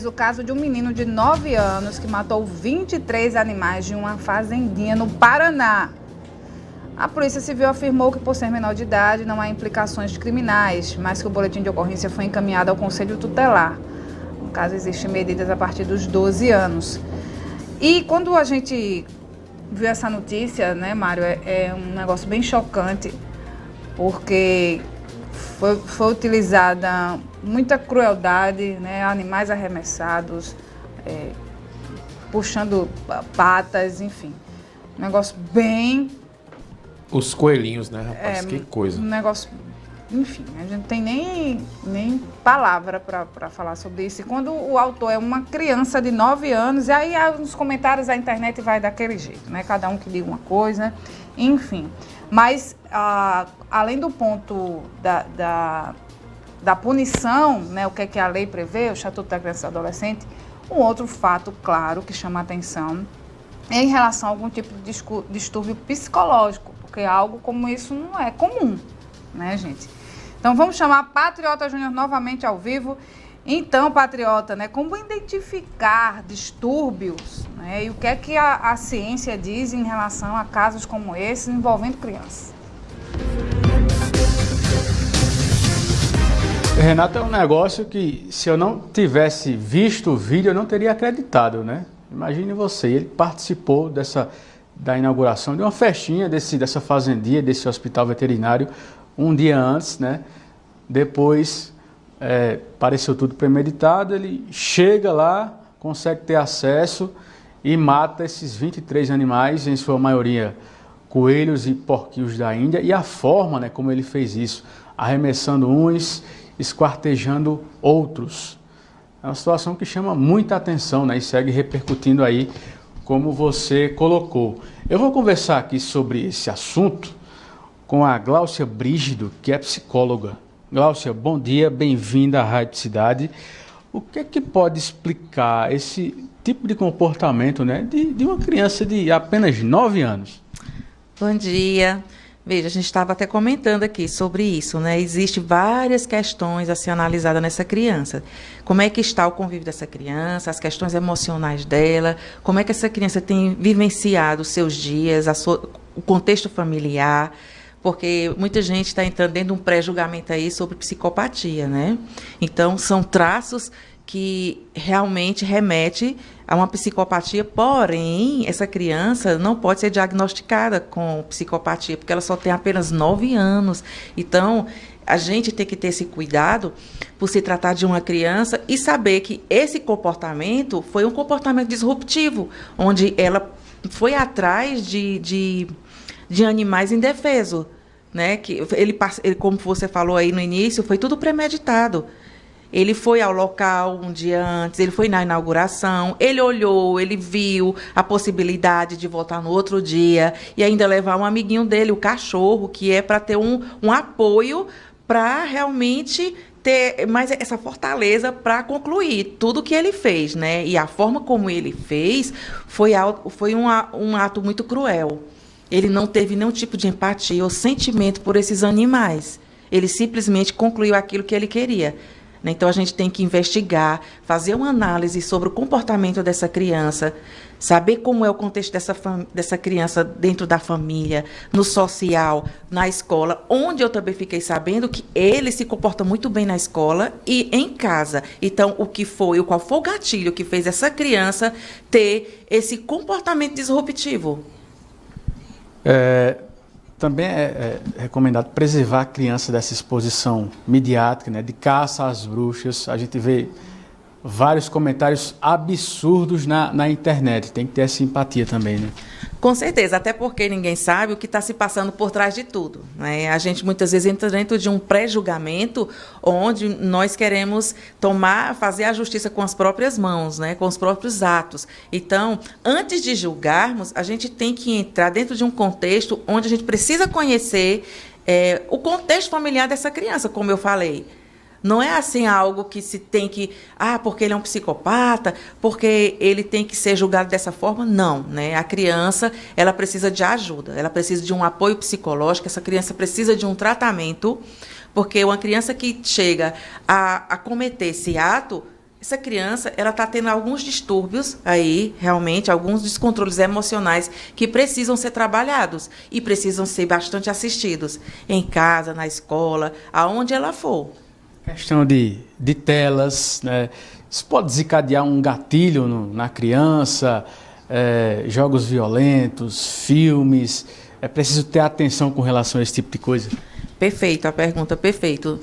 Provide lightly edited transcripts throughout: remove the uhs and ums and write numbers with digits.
O caso de um menino de 9 anos que matou 23 animais de uma fazendinha no Paraná. A Polícia Civil afirmou que, por ser menor de idade, não há implicações criminais, mas que o boletim de ocorrência foi encaminhado ao Conselho Tutelar. No caso, existem medidas a partir dos 12 anos. E quando a gente viu essa notícia, né, Mário, é um negócio bem chocante, porque foi utilizada muita crueldade, né? Animais arremessados, puxando patas, enfim. Um negócio bem... Os coelhinhos, né, rapaz? Que coisa. Um negócio... Enfim, a gente não tem nem palavra para falar sobre isso. E quando o autor é uma criança de 9 anos, e aí nos comentários da internet vai daquele jeito, né? Cada um que diga uma coisa, enfim. Mas, além do ponto da punição, né, o que é que a lei prevê, o Estatuto da Criança e do Adolescente, um outro fato, claro, que chama a atenção é em relação a algum tipo de distúrbio psicológico, porque algo como isso não é comum, né, gente? Então, vamos chamar a Patriota Júnior novamente ao vivo. Então, Patriota, né, como identificar distúrbios, né, e o que é que a ciência diz em relação a casos como esse envolvendo crianças? Renato, é um negócio que, se eu não tivesse visto o vídeo, eu não teria acreditado, né? Imagine você, ele participou da inauguração de uma festinha dessa fazendinha, desse hospital veterinário, um dia antes, né? Depois, pareceu tudo premeditado, ele chega lá, consegue ter acesso e mata esses 23 animais, em sua maioria coelhos e porquinhos da Índia, e a forma, né, como ele fez isso, arremessando uns, esquartejando outros. É uma situação que chama muita atenção, né, e segue repercutindo aí, como você colocou. Eu vou conversar aqui sobre esse assunto com a Gláucia Brígido, que é psicóloga. Gláucia, bom dia, bem-vinda à Rádio Cidade. O que é que pode explicar esse tipo de comportamento, né, de uma criança de apenas 9 anos? Bom dia. Veja, a gente estava até comentando aqui sobre isso, né? Existem várias questões a ser analisadas nessa criança. Como é que está o convívio dessa criança, as questões emocionais dela, como é que essa criança tem vivenciado os seus dias, o contexto familiar, porque muita gente está entrando dentro de um pré-julgamento aí sobre psicopatia, né? Então, são traços que realmente remete a uma psicopatia, porém, essa criança não pode ser diagnosticada com psicopatia, porque ela só tem apenas 9 anos. Então, a gente tem que ter esse cuidado por se tratar de uma criança e saber que esse comportamento foi um comportamento disruptivo, onde ela foi atrás de animais indefesos, né? Que ele, como você falou aí no início, foi tudo premeditado. Ele foi ao local um dia antes, ele foi na inauguração, ele olhou, ele viu a possibilidade de voltar no outro dia e ainda levar um amiguinho dele, o cachorro, que é para ter um apoio para realmente ter mais essa fortaleza para concluir tudo que ele fez, né? E a forma como ele fez foi um ato muito cruel. Ele não teve nenhum tipo de empatia ou sentimento por esses animais. Ele simplesmente concluiu aquilo que ele queria. Então, a gente tem que investigar, fazer uma análise sobre o comportamento dessa criança, saber como é o contexto dessa criança dentro da família, no social, na escola, onde eu também fiquei sabendo que ele se comporta muito bem na escola e em casa. Então, qual foi o gatilho que fez essa criança ter esse comportamento disruptivo? Também é recomendado preservar a criança dessa exposição midiática, né, de caça às bruxas. A gente vê vários comentários absurdos na internet. Tem que ter essa empatia também, né? Com certeza, até porque ninguém sabe o que está se passando por trás de tudo, né? A gente muitas vezes entra dentro de um pré-julgamento onde nós queremos fazer a justiça com as próprias mãos, né? Com os próprios atos. Então, antes de julgarmos, a gente tem que entrar dentro de um contexto onde a gente precisa conhecer o contexto familiar dessa criança, como eu falei. Não é assim algo que se tem que... porque ele é um psicopata, porque ele tem que ser julgado dessa forma. Não, né? A criança, ela precisa de ajuda, ela precisa de um apoio psicológico, essa criança precisa de um tratamento, porque uma criança que chega a cometer esse ato, essa criança, ela está tendo alguns distúrbios aí, realmente, alguns descontroles emocionais que precisam ser trabalhados e precisam ser bastante assistidos em casa, na escola, aonde ela for. Questão de telas, né? Isso pode desencadear um gatilho na criança, jogos violentos, filmes. É preciso ter atenção com relação a esse tipo de coisa. Perfeito, a pergunta, perfeito.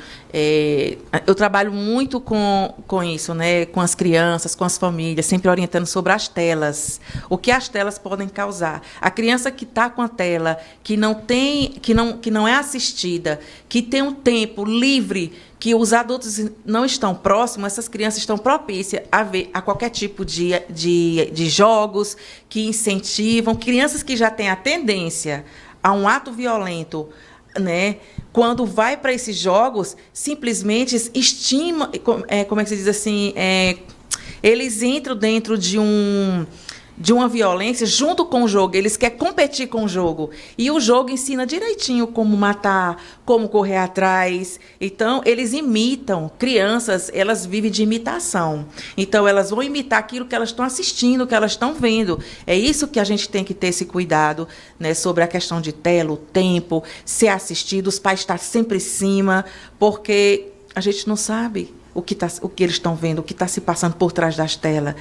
Eu trabalho muito com isso, né? Com as crianças, com as famílias, sempre orientando sobre as telas. O que as telas podem causar. A criança que está com a tela, que não é assistida, que tem um tempo livre, que os adultos não estão próximos, essas crianças estão propícias a qualquer tipo de jogos que incentivam. Crianças que já têm a tendência a um ato violento, né? Quando vai para esses jogos, simplesmente estima, como é que se diz assim, eles entram dentro de uma violência junto com o jogo, eles querem competir com o jogo. E o jogo ensina direitinho como matar, como correr atrás. Então, eles imitam. Crianças, elas vivem de imitação. Então, elas vão imitar aquilo que elas estão assistindo, que elas estão vendo. É isso que a gente tem que ter esse cuidado, né, sobre a questão de tela, o tempo, ser assistido, os pais estar sempre em cima, porque a gente não sabe o que eles estão vendo, o que está se passando por trás das telas.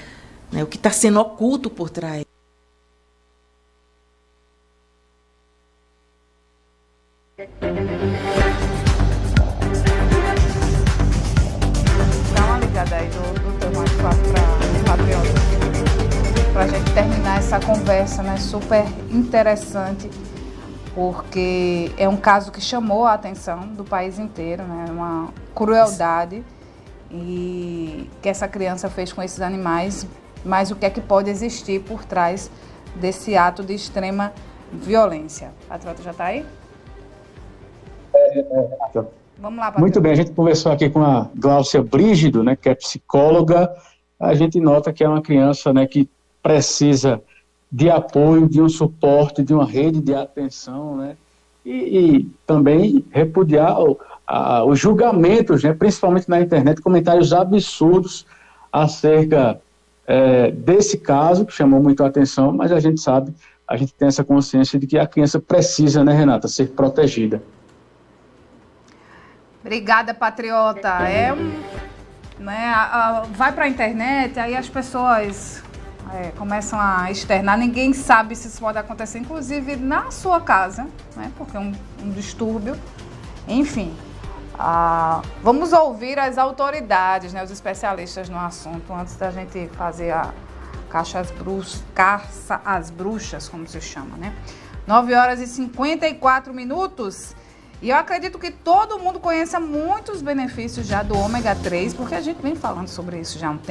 O que está sendo oculto por trás. Dá uma ligada aí do teu WhatsApp para Patriota, para a gente terminar essa conversa, né? Super interessante, porque é um caso que chamou a atenção do país inteiro, né? Uma crueldade e que essa criança fez com esses animais. Mas o que é que pode existir por trás desse ato de extrema violência? Patriota, já está aí? Vamos lá, Patriota. Muito bem, a gente conversou aqui com a Gláucia Brígido, né, que é psicóloga. A gente nota que é uma criança, né, que precisa de apoio, de um suporte, de uma rede de atenção, né, e também repudiar os julgamentos, né, principalmente na internet, comentários absurdos acerca desse caso, que chamou muito a atenção, mas a gente sabe, a gente tem essa consciência de que a criança precisa, né, Renata, ser protegida. Obrigada, Patriota. Vai para a internet, aí as pessoas começam a externar, ninguém sabe se isso pode acontecer, inclusive na sua casa, né, porque é um distúrbio, enfim. Vamos ouvir as autoridades, né, os especialistas no assunto, antes da gente fazer a caça às bruxas, como se chama, né? 9h54. E eu acredito que todo mundo conheça muitos benefícios já do ômega 3, porque a gente vem falando sobre isso já há um tempo.